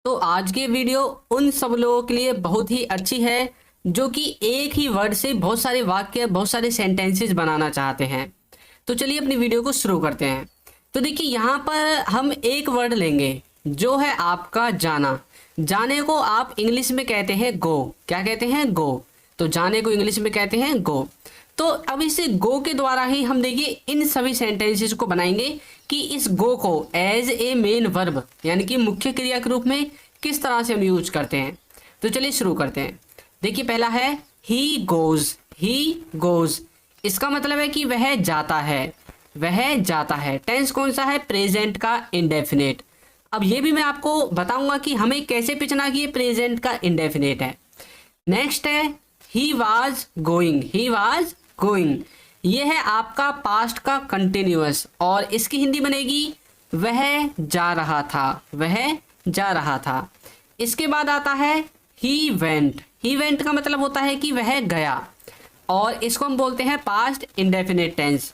तो आज की वीडियो उन सब लोगों के लिए बहुत ही अच्छी है जो कि एक ही वर्ड से बहुत सारे वाक्य, बहुत सारे सेंटेंसेस बनाना चाहते हैं। तो चलिए अपनी वीडियो को शुरू करते हैं। तो देखिए यहाँ पर हम एक वर्ड लेंगे जो है आपका जाना। जाने को आप इंग्लिश में कहते हैं गो। क्या कहते हैं? गो। तो जाने को इंग्लिश में कहते हैं गो। तो अब इस गो के द्वारा ही हम देखिए इन सभी सेंटेंसेस को बनाएंगे कि इस गो को एज ए मेन वर्ब यानी कि मुख्य क्रिया के रूप में किस तरह से हम यूज करते हैं। तो चलिए शुरू करते हैं। देखिए पहला है ही गोज। ही गोज इसका मतलब है कि वह जाता है, वह जाता है। टेंस कौन सा है? प्रेजेंट का इंडेफिनेट। अब ये भी मैं आपको बताऊंगा कि हमें कैसे पहचाना कि ये प्रेजेंट का इंडेफिनेट है। नेक्स्ट है he was going. He was going ये है आपका पास्ट का कंटिन्यूअस और इसकी हिंदी बनेगी वह जा रहा था, वह जा रहा था। इसके बाद आता है ही वेंट। ही वेंट का मतलब होता है कि वह गया और इसको हम बोलते हैं पास्ट इंडेफिनिट टेंस।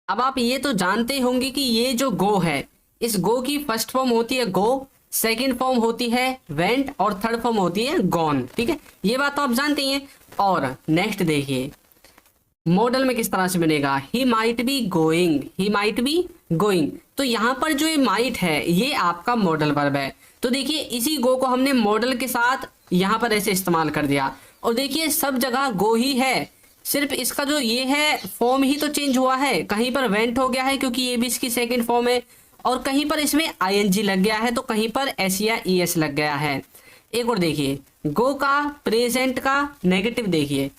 अब आप ये तो जानते होंगे कि ये जो गो है, इस गो की फर्स्ट फॉर्म होती है गो, सेकंड फॉर्म होती है वेंट और थर्ड फॉर्म होती है गॉन। ठीक है, ये बात तो आप जानते हैं। और नेक्स्ट देखिए मॉडल में किस तरह से बनेगा। He might be going. He might be going तो यहाँ पर जो ये माइट है ये आपका मॉडल वर्ब है। तो देखिए इसी गो को हमने मॉडल के साथ यहाँ पर ऐसे इस्तेमाल कर दिया और देखिए सब जगह गो ही है, सिर्फ इसका जो ये है फॉर्म ही तो चेंज हुआ है। कहीं पर वेंट हो गया है क्योंकि ये भी इसकी सेकेंड फॉर्म है और कहीं पर इसमें आईएनजी लग गया है तो कहीं पर एस या ईएस लग गया है। एक और देखिए गो का प्रेजेंट का नेगेटिव देखिए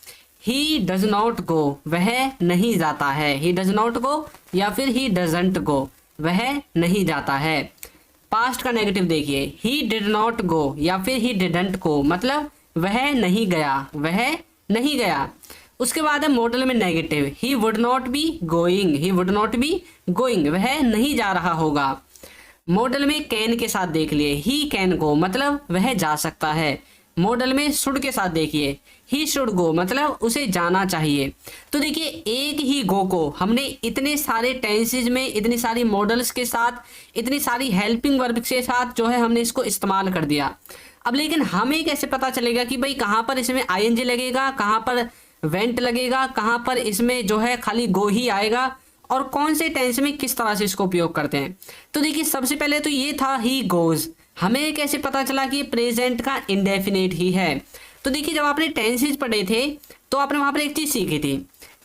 ही डज नॉट गो, वह नहीं जाता है। ही डज नॉट गो या फिर ही डजंट गो, वह नहीं जाता है। पास्ट का नेगेटिव देखिए ही डिड नॉट गो या फिर ही डिडंट गो, मतलब वह नहीं गया, वह नहीं गया। उसके बाद है मॉडल में negative he would not be going. He would not be going वह नहीं जा रहा होगा। मॉडल में कैन के साथ देख लिए ही कैन गो, मतलब वह जा सकता है। मॉडल में शुड के साथ देखिए ही शुड गो, मतलब उसे जाना चाहिए। तो देखिए एक ही गो को हमने इतने सारे टेंसेज में, इतनी सारी मॉडल्स के साथ, इतनी सारी हेल्पिंग वर्ब के साथ जो है हमने इसको इस्तेमाल कर दिया। अब लेकिन हमें कैसे पता चलेगा कि भाई कहाँ पर इसमें आईएनजी लगेगा, कहाँ पर वेंट लगेगा, कहाँ पर इसमें जो है खाली गो ही आएगा और कौन से टेंस में किस तरह से इसको उपयोग करते हैं। तो देखिए सबसे पहले तो ये था ही गोज। हमें कैसे पता चला कि प्रेजेंट का इंडेफिनेट ही है। तो देखिए जब आपने टेंसेज पढ़े थे तो आपने वहां पर एक चीज सीखी थी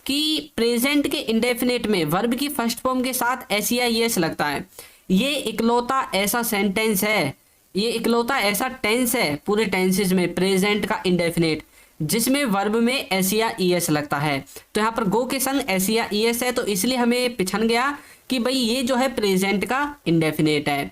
कि प्रेजेंट के इंडेफिनेट में वर्ब की फर्स्ट फॉर्म के साथ एस या ईएस लगता है। ये इकलौता ऐसा सेंटेंस है, ये इकलौता ऐसा टेंस है पूरे टेंसेज में प्रेजेंट का इंडेफिनेट जिसमें वर्ब में एस या ईएस लगता है। तो यहाँ पर गो के संग एस या ईएस है तो इसलिए हमें पिछन गया कि भाई ये जो है प्रेजेंट का इंडेफिनेट है।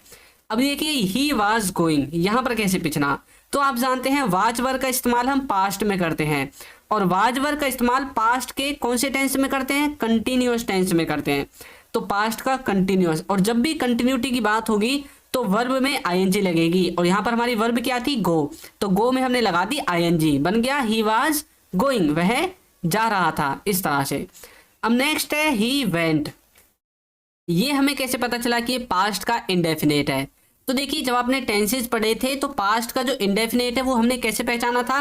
अब देखिए ही वाज गोइंग, यहाँ पर कैसे पिछना। तो आप जानते हैं वाज वर्ब का इस्तेमाल हम पास्ट में करते हैं और वाज वर्ब का इस्तेमाल पास्ट के कौन से टेंस में करते हैं? कंटिन्यूअस टेंस में करते हैं। तो पास्ट का कंटिन्यूअस, और जब भी कंटिन्यूटी की बात होगी तो वर्ब में आईएनजी लगेगी और यहाँ पर हमारी वर्ब क्या थी? गो। तो गो में हमने लगा दी आईएनजी, बन गया ही वाज गोइंग, वह जा रहा था, इस तरह से। अब नेक्स्ट है ही वेंट। ये हमें कैसे पता चला कि ये पास्ट का इंडेफिनेट है? तो देखिए जब आपने टेंसेज पढ़े थे तो पास्ट का जो इंडेफिनेट है वो हमने कैसे पहचाना था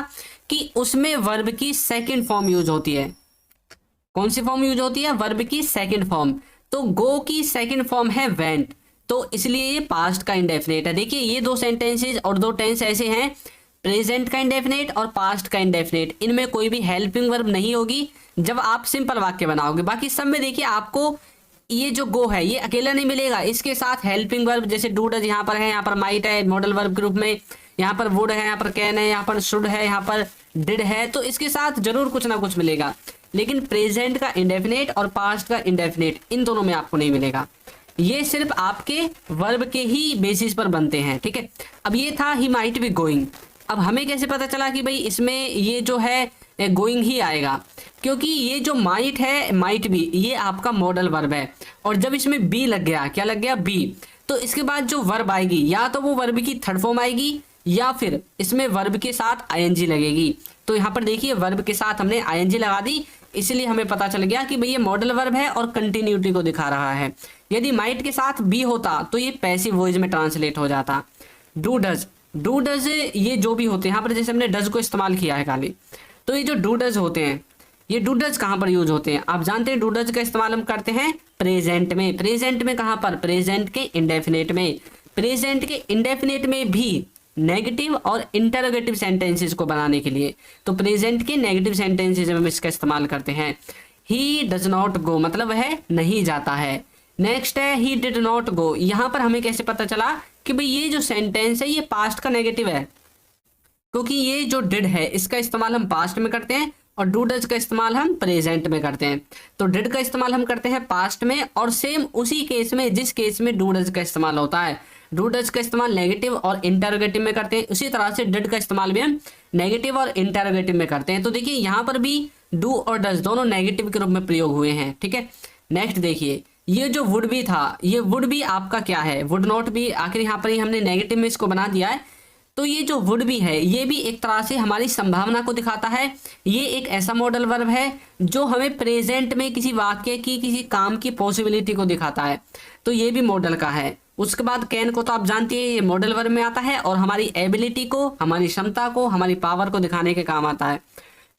कि उसमें वर्ब की सेकंड फॉर्म यूज होती है। कौन सी फॉर्म यूज होती है? वर्ब की सेकंड फॉर्म। तो गो की सेकंड फॉर्म है वेंट, तो इसलिए ये पास्ट का इंडेफिनेट है। देखिए ये दो सेंटेंसेज और दो टेंस ऐसे हैं, प्रेजेंट का इंडेफिनेट और पास्ट का इंडेफिनेट, इनमें कोई भी हेल्पिंग वर्ब नहीं होगी जब आप सिंपल वाक्य बनाओगे। बाकी सब में देखिए आपको ये जो गो है ये अकेला नहीं मिलेगा, इसके साथ हेल्पिंग वर्ब जैसे डू डज यहाँ पर है, यहाँ पर माइट है मॉडल वर्ब के रूप में, यहाँ पर वुड है, यहाँ पर कैन है, यहाँ पर शुड है, यहाँ पर डिड है, तो इसके साथ जरूर कुछ ना कुछ मिलेगा। लेकिन प्रेजेंट का इंडेफिनेट और पास्ट का इंडेफिनेट इन दोनों में आपको नहीं मिलेगा। ये सिर्फ आपके वर्ब के ही बेसिस पर बनते हैं। ठीक है, अब ये था ही माइट बी गोइंग। अब हमें कैसे पता चला कि भाई इसमें ये जो है गोइंग ही आएगा? क्योंकि ये जो माइट है, माइट बी, ये आपका मॉडल वर्ब है और जब इसमें बी लग गया, क्या लग गया? बी, तो इसके बाद जो वर्ब आएगी या तो वो वर्ब की थर्ड फॉर्म आएगी या फिर इसमें वर्ब के साथ आईएनजी लगेगी। तो यहाँ पर देखिए वर्ब के साथ हमने आईएनजी लगा दी, इसलिए हमें पता चल गया कि भाई ये मॉडल वर्ब है और कंटिन्यूटी को दिखा रहा है। यदि माइट के साथ बी होता तो ये पैसिव वॉइस में ट्रांसलेट हो जाता। डू डज, डू डज ये जो भी होते हैं, यहाँ पर जैसे हमने डज को इस्तेमाल किया है खाली, तो ये जो डू डज होते हैं, ये डू डज कहाँ पर यूज होते हैं? आप जानते हैं डू डज का इस्तेमाल हम करते हैं प्रेजेंट में। प्रेजेंट में कहाँ पर? प्रेजेंट के इंडेफिनेट में। प्रेजेंट के इंडेफिनेट में भी नेगेटिव और इंटरोगेटिव सेंटेंसेस को बनाने के लिए, तो प्रेजेंट के नेगेटिव सेंटेंसेस में हम इसका इस्तेमाल करते हैं। ही डज नॉट गो मतलब वह नहीं जाता है। नेक्स्ट है ही डिड नॉट गो। यहाँ पर हमें कैसे पता चला कि भाई ये जो सेंटेंस है ये पास्ट का नेगेटिव है, क्योंकि ये जो डिड है इसका इस्तेमाल हम पास्ट में करते हैं और डू डज का इस्तेमाल हम प्रेजेंट में करते हैं। तो डिड का इस्तेमाल हम करते हैं पास्ट में, और सेम उसी केस में जिस केस में डू डज का इस्तेमाल होता है, डू डज का इस्तेमाल नेगेटिव और इंटरोगेटिव में करते हैं, उसी तरह से डिड का इस्तेमाल भी हम नेगेटिव और इंटरोगेटिव में करते हैं। तो देखिए यहाँ पर भी डू और डज दोनों नेगेटिव के रूप में प्रयोग हुए हैं, ठीक है। नेक्स्ट देखिए, ये जो वुड बी था, ये वुड बी आपका क्या है? Would not be. आखिर यहाँ पर ही हमने नेगेटिव में इसको बना दिया है। तो ये जो वुड बी है ये भी एक तरह से हमारी संभावना को दिखाता है। ये एक ऐसा मॉडल वर्ब है जो हमें प्रेजेंट में किसी वाक्य की, किसी काम की पॉसिबिलिटी को दिखाता है, तो ये भी मॉडल का है। उसके बाद कैन को तो आप जानते हैं, ये मॉडल वर्ब में आता है और हमारी एबिलिटी को, हमारी क्षमता को, हमारी पावर को दिखाने के काम आता है।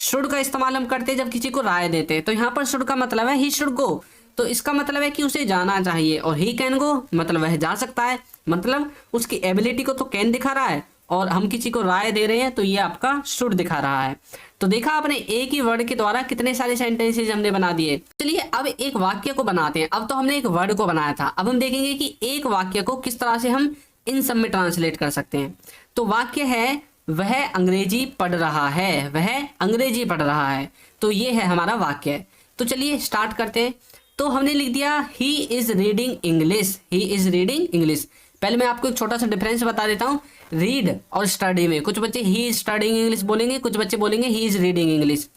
शुड का इस्तेमाल हम करते हैं जब किसी को राय देते हैं, तो यहाँ पर शुड का मतलब है ही शुड गो, तो इसका मतलब है कि उसे जाना चाहिए। और ही कैन गो मतलब वह जा सकता है, मतलब उसकी एबिलिटी को तो कैन दिखा रहा है, और हम किसी को राय दे रहे हैं तो ये आपका शुड दिखा रहा है। तो देखा आपने एक ही वर्ड के द्वारा कितने सारे सेंटेंसेस हमने बना दिए। चलिए अब एक वाक्य को बनाते हैं। अब तो हमने एक वर्ड को बनाया था, अब हम देखेंगे कि एक वाक्य को किस तरह से हम इन सब में ट्रांसलेट कर सकते हैं। तो वाक्य है वह अंग्रेजी पढ़ रहा है, वह अंग्रेजी पढ़ रहा है, तो ये है हमारा वाक्य। तो चलिए स्टार्ट करते हैं। तो हमने लिख दिया he is reading English, he is reading English. पहले मैं आपको एक छोटा सा डिफरेंस बता देता हूँ रीड और स्टडी में। कुछ बच्चे ही इज स्टडिंग इंग्लिश बोलेंगे, कुछ बच्चे बोलेंगे ही इज रीडिंग इंग्लिश।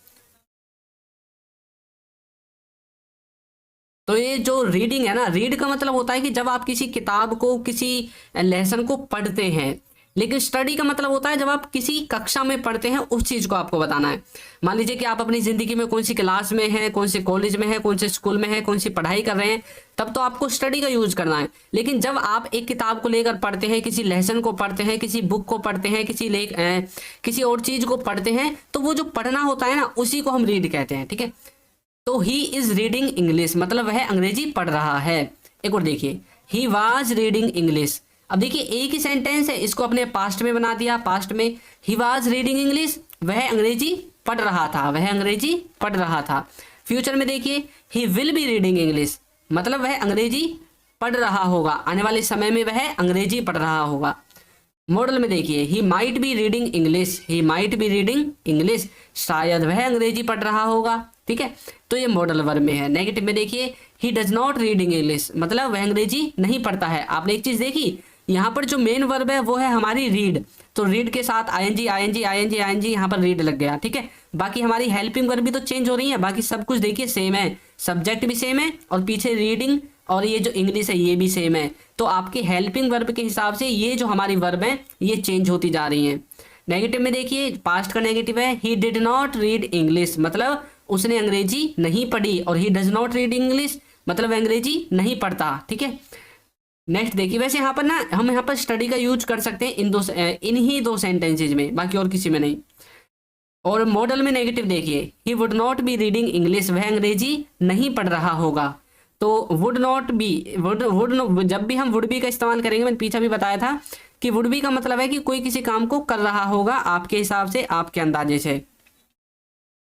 तो ये जो रीडिंग है ना, रीड का मतलब होता है कि जब आप किसी किताब को, किसी लेसन को पढ़ते हैं, लेकिन स्टडी का मतलब होता है जब आप किसी कक्षा में पढ़ते हैं उस चीज को आपको बताना है। मान लीजिए कि आप अपनी जिंदगी में कौन सी क्लास में हैं, कौन से कॉलेज में हैं, कौन से स्कूल में हैं, कौन सी पढ़ाई कर रहे हैं, तब तो आपको स्टडी का यूज करना है। लेकिन जब आप एक किताब को लेकर पढ़ते हैं, किसी लेसन को पढ़ते हैं, किसी बुक को पढ़ते हैं, किसी और चीज को पढ़ते हैं, तो वो जो पढ़ना होता है ना, उसी को हम रीड कहते हैं, ठीक है। तो ही इज रीडिंग इंग्लिश मतलब वह अंग्रेजी पढ़ रहा है। एक और देखिए, ही वाज रीडिंग इंग्लिश। अब देखिए एक ही सेंटेंस है, इसको अपने पास्ट में बना दिया। पास्ट में ही वाज रीडिंग इंग्लिश, वह अंग्रेजी पढ़ रहा था, वह अंग्रेजी पढ़ रहा था। फ्यूचर में देखिए he will be reading English मतलब वह अंग्रेजी पढ़ रहा होगा, आने वाले समय में वह अंग्रेजी पढ़ रहा होगा। मॉडल में देखिए he might be reading English, he might be reading English शायद वह अंग्रेजी पढ़ रहा होगा, ठीक है। तो ये मॉडल वर्ब में है। नेगेटिव में देखिए he does not reading English मतलब वह अंग्रेजी नहीं पढ़ता है। आपने एक चीज देखी, यहाँ पर जो मेन वर्ब है वो है हमारी रीड, तो रीड के साथ आईएनजी आईएनजी आईएनजी आईएनजी यहाँ पर रीड लग गया, ठीक है। बाकी हमारी हेल्पिंग वर्ब भी तो चेंज हो रही है, बाकी सब कुछ देखिए सेम है, सब्जेक्ट भी सेम है और पीछे रीडिंग और ये जो इंग्लिश है ये भी सेम है। तो आपकी हेल्पिंग वर्ब के हिसाब से ये जो हमारी वर्ब है ये चेंज होती जा रही हैं। नेगेटिव में देखिए पास्ट का नेगेटिव है ही डिड नॉट रीड इंग्लिश मतलब उसने अंग्रेजी नहीं पढ़ी, और he does not read English मतलब अंग्रेजी नहीं पढ़ता, ठीक है। नेक्स्ट देखिए, वैसे यहाँ पर ना हम यहाँ पर स्टडी का यूज कर सकते हैं इन ही दो सेंटेंसेज में, बाकी और किसी में नहीं। और मॉडल में नेगेटिव देखिए he would not be reading English वह अंग्रेजी नहीं पढ़ रहा होगा। तो वुड नॉट बी जब भी हम वुड बी का इस्तेमाल करेंगे, मैंने पीछे भी बताया था कि वुड बी का मतलब है कि कोई किसी काम को कर रहा होगा आपके हिसाब से, आपके अंदाजे से।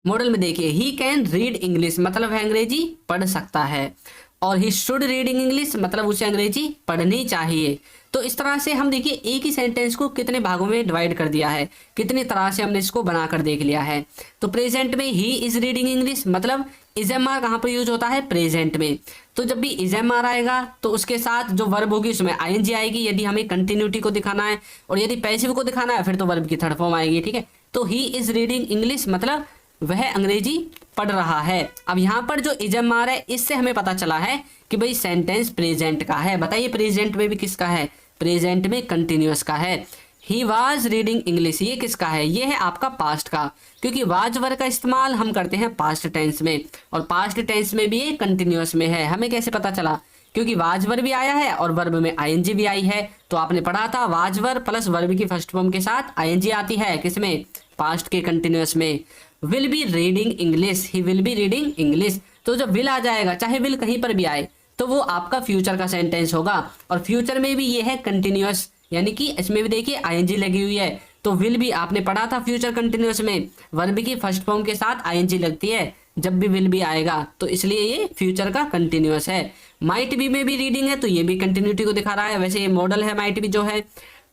मॉडल में देखिए ही कैन रीड इंग्लिश मतलब वह अंग्रेजी पढ़ सकता है, और ही शुड रीडिंग इंग्लिश मतलब उसे अंग्रेजी पढ़नी चाहिए। तो इस तरह से हम देखिए एक ही सेंटेंस को कितने भागों में डिवाइड कर दिया है, कितनी तरह से हमने इसको बनाकर देख लिया है। तो प्रेजेंट में ही इज रीडिंग इंग्लिश मतलब इज एम आर कहाँ पर यूज होता है? प्रेजेंट में। तो जब भी इज एम आर आएगा तो उसके साथ जो वर्ब होगी उसमें आईएनजी आएगी यदि हमें कंटिन्यूटी को दिखाना है, और यदि पैसिव को दिखाना है फिर तो वर्ब की थर्ड फॉर्म आएगी, ठीक है। तो ही इज रीडिंग इंग्लिश मतलब वह अंग्रेजी पढ़ रहा है। अब यहाँ पर जो इज एम आर है इससे हमें पता चला है कि भाई सेंटेंस प्रेजेंट का है। बताइए प्रेजेंट में भी किसका है? प्रेजेंट में कंटिन्यूअस का है। ही वाज रीडिंग इंग्लिश ये किसका है? ये है आपका पास्ट का, क्योंकि वाज वर्ब का इस्तेमाल हम करते हैं पास्ट टेंस में, और पास्ट टेंस में भी ये कंटिन्यूअस में है। हमें कैसे पता चला क्योंकि वाज वर्ब भी आया है और वर्ब में आईएनजी भी आई है। तो आपने पढ़ा था वाज वर्ब प्लस वर्ब की फर्स्ट फॉर्म के साथ आईएनजी आती है किसमें, पास्ट के कंटिन्यूअस में। Will be reading English, he will be reading English. तो जब विल आ जाएगा, चाहे विल कहीं पर भी आए, तो वो आपका फ्यूचर का सेंटेंस होगा। और फ्यूचर में भी ये है कंटिन्यूअस, यानी कि इसमें भी देखिए आईएनजी लगी हुई है। तो विल भी आपने पढ़ा था फ्यूचर कंटिन्यूअस में वर्ब की फर्स्ट फॉर्म के साथ आईएनजी लगती है जब भी विल भी आएगा, तो इसलिए ये फ्यूचर का कंटिन्यूअस है। माइट बी में भी रीडिंग है, तो ये भी कंटिन्यूटी को दिखा रहा है। वैसे ये मॉडल है माइट बी जो है।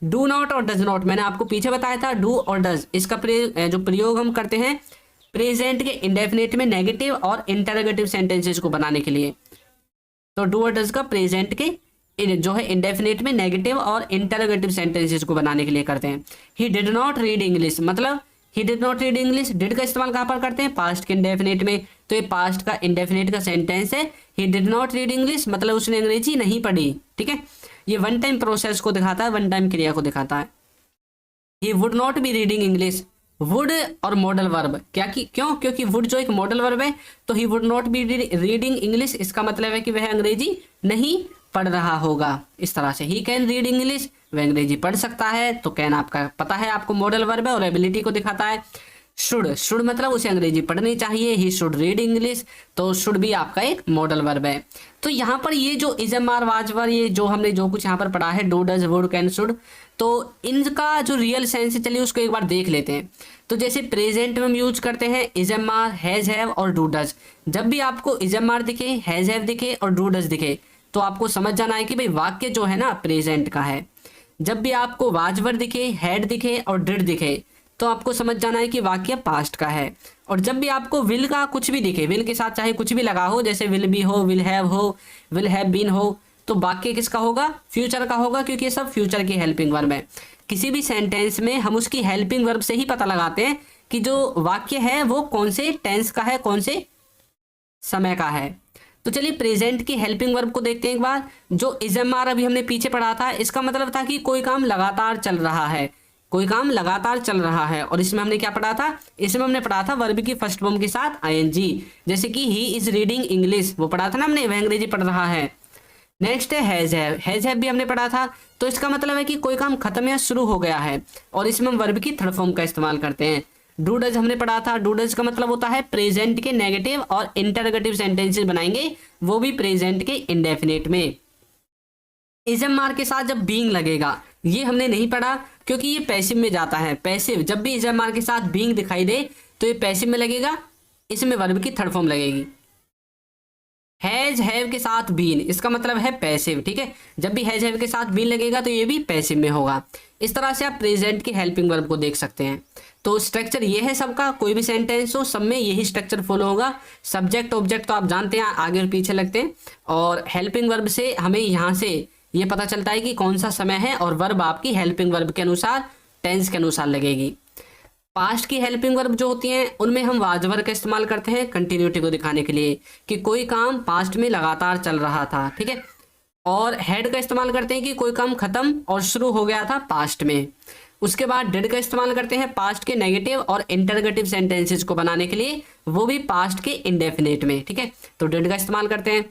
डू नॉट और डज नॉट, मैंने आपको पीछे बताया था डू और डज, इसका जो प्रयोग हम करते हैं प्रेजेंट के इंडेफिनिट में नेगेटिव और इंटरोगेटिव सेंटेंसेस को बनाने के लिए। तो डू और डज का प्रेजेंट के जो है इंडेफिनिट में नेगेटिव और इंटरोगेटिव सेंटेंसेस को बनाने के लिए करते हैं। He did not read English, मतलब he did not read English, did का इस्तेमाल कहाँ पर करते हैं, पास्ट के इंडेफिनिट में। तो ये पास्ट का इंडेफिनिट का सेंटेंस है। ही डिड नॉट रीड इंग्लिश मतलब उसने अंग्रेजी नहीं पढ़ी, ठीक है। ये वन टाइम प्रोसेस को दिखाता है, वन टाइम क्रिया को दिखाता है। He would not be reading English, would और मॉडल वर्ब क्यों, क्योंकि वुड जो एक मॉडल वर्ब है, तो he would not be reading English, इसका मतलब है कि वह अंग्रेजी नहीं पढ़ रहा होगा। इस तरह से ही कैन रीड इंग्लिश, वह अंग्रेजी पढ़ सकता है। तो कैन आपका पता है आपको मॉडल वर्ब है और एबिलिटी को दिखाता है। शुड मतलब उसे अंग्रेजी पढ़नी चाहिए, ही शुड रीड इंग्लिश, तो शुड भी आपका एक मॉडल वर्ब है। तो यहाँ पर ये जो इजम आर वाज वर, ये जो हमने जो कुछ यहाँ पर पढ़ा है do does would can should, तो इनका जो रियल सेंस है चलिए उसको एक बार देख लेते हैं। तो जैसे प्रेजेंट में हम यूज करते हैं इजम आर, हैज हैव और डू डज। जब भी आपको इजम आर दिखे, हैज हैव दिखे और डू डज दिखे, तो आपको समझ जाना है कि भाई वाक्य जो है ना प्रेजेंट का है। जब भी आपको वाज वर दिखे, हैड दिखे और डिड दिखे, तो आपको समझ जाना है कि वाक्य पास्ट का है। और जब भी आपको विल का कुछ भी दिखे, विल के साथ चाहे कुछ भी लगा हो, जैसे विल बी हो, विल हैव बीन हो, तो वाक्य किसका होगा, फ्यूचर का होगा, क्योंकि ये सब फ्यूचर की हेल्पिंग वर्ब है। किसी भी सेंटेंस में हम उसकी हेल्पिंग वर्ब से ही पता लगाते हैं कि जो वाक्य है वो कौन से टेंस का है, कौन से समय का है। तो चलिए प्रेजेंट की हेल्पिंग वर्ब को देखते हैं एक बार। जो इजम आर अभी हमने पीछे पढ़ा था, इसका मतलब था कि कोई काम लगातार चल रहा है, कोई काम लगातार चल रहा है। और इसमें हमने क्या पढ़ा था, इसमें हमने पढ़ा था वर्ब की फर्स्ट फॉर्म के साथ आईएनजी, जैसे कि ही इज रीडिंग इंग्लिश, वो पढ़ा था ना हमने, वह अंग्रेजी पढ़ रहा है। नेक्स्ट है हैज हैव, हैज हैव भी हमने पढ़ा था। तो इसका मतलब है कि कोई काम खत्म या शुरू हो गया है, और इसमें हम वर्ब की थर्ड फॉर्म का इस्तेमाल करते हैं। डू डज हमने पढ़ा था, डू डज का मतलब होता है प्रेजेंट के नेगेटिव और इंटरोगेटिव सेंटेंसेस बनाएंगे, वो भी प्रेजेंट के इंडेफिनिट में। इजम आर के साथ जब बीइंग लगेगा, ये हमने नहीं पढ़ा क्योंकि ये पैसिव में जाता है। पैसिव, जब भी इजम आर के साथ बीइंग दिखाई दे तो ये पैसिव में लगेगा, इसमें वर्ब की थर्ड फॉर्म लगेगी। हैज हैव के साथ बीन, इसका मतलब है पैसिव, ठीक है। जब भी हैज हैव के साथ बीन लगेगा तो ये भी पैसिव में होगा। इस तरह से आप प्रेजेंट की हेल्पिंग वर्ब को देख सकते हैं। तो स्ट्रक्चर ये है सबका, कोई भी सेंटेंस हो सब में यही स्ट्रक्चर फॉलो होगा। सब्जेक्ट ऑब्जेक्ट तो आप जानते हैं आगे और पीछे लगते हैं, और हेल्पिंग वर्ब से हमें यहाँ से ये पता चलता है कि कौन सा समय है, और वर्ब आपकी हेल्पिंग वर्ब के अनुसार टेंस के अनुसार लगेगी। पास्ट की हेल्पिंग वर्ब जो होती हैं उनमें हम वाज वर्ब का इस्तेमाल करते हैं कंटिन्यूटी को दिखाने के लिए कि कोई काम पास्ट में लगातार चल रहा था, ठीक है। और हैड का इस्तेमाल करते हैं कि कोई काम खत्म और शुरू हो गया था पास्ट में। उसके बाद डिड का इस्तेमाल करते हैं पास्ट के नेगेटिव और इंटरोगेटिव सेंटेंसेस को बनाने के लिए, वो भी पास्ट के इंडेफिनिट में, ठीक है। तो डिड का इस्तेमाल करते हैं।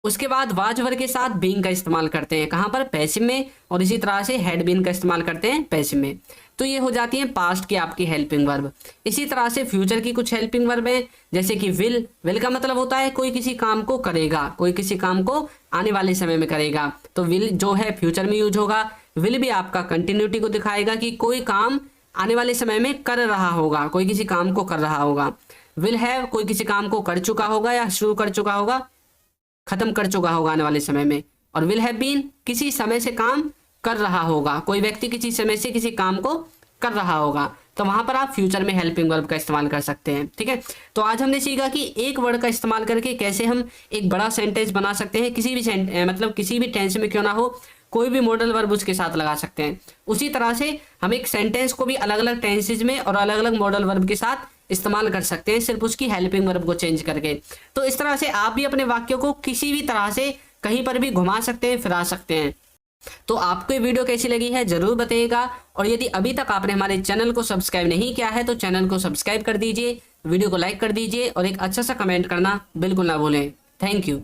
उसके बाद वाज वर्ब के साथ बीइंग का इस्तेमाल करते हैं, कहाँ पर, पैसिव में। और इसी तरह से हैड बीन का इस्तेमाल करते हैं पैसिव में। तो ये हो जाती है पास्ट की आपकी हेल्पिंग वर्ब। इसी तरह से फ्यूचर की कुछ हेल्पिंग वर्ब है, जैसे कि विल का मतलब होता है कोई किसी काम को करेगा, कोई किसी काम को आने वाले समय में करेगा, तो विल जो है फ्यूचर में यूज होगा। विल भी आपका कंटिन्यूटी को दिखाएगा कि कोई काम आने वाले समय में कर रहा होगा, कोई किसी काम को कर रहा होगा। विल हैव कोई किसी काम को कर चुका होगा या शुरू कर चुका होगा, खत्म कर चुका होगा आने वाले समय में। और विल हैव बीन किसी समय से काम कर रहा होगा, कोई व्यक्ति किसी समय से किसी काम को कर रहा होगा, तो वहां पर आप फ्यूचर में हेल्पिंग वर्ब का इस्तेमाल कर सकते हैं, ठीक है। तो आज हमने सीखा कि एक वर्ड का इस्तेमाल करके कैसे हम एक बड़ा सेंटेंस बना सकते हैं, किसी भी मतलब किसी भी टेंस में क्यों ना हो, कोई भी मॉडल वर्ब उसके साथ लगा सकते हैं। उसी तरह से हम एक सेंटेंस को भी अलग अलग टेंसेज में और अलग अलग मॉडल वर्ब के साथ इस्तेमाल कर सकते हैं, सिर्फ उसकी हेल्पिंग वर्ब को चेंज करके। तो इस तरह से आप भी अपने वाक्यों को किसी भी तरह से कहीं पर भी घुमा सकते हैं, फिरा सकते हैं। तो आपको ये वीडियो कैसी लगी है जरूर बताइएगा, और यदि अभी तक आपने हमारे चैनल को सब्सक्राइब नहीं किया है तो चैनल को सब्सक्राइब कर दीजिए, वीडियो को लाइक कर दीजिए और एक अच्छा सा कमेंट करना बिल्कुल ना भूलें। Thank you.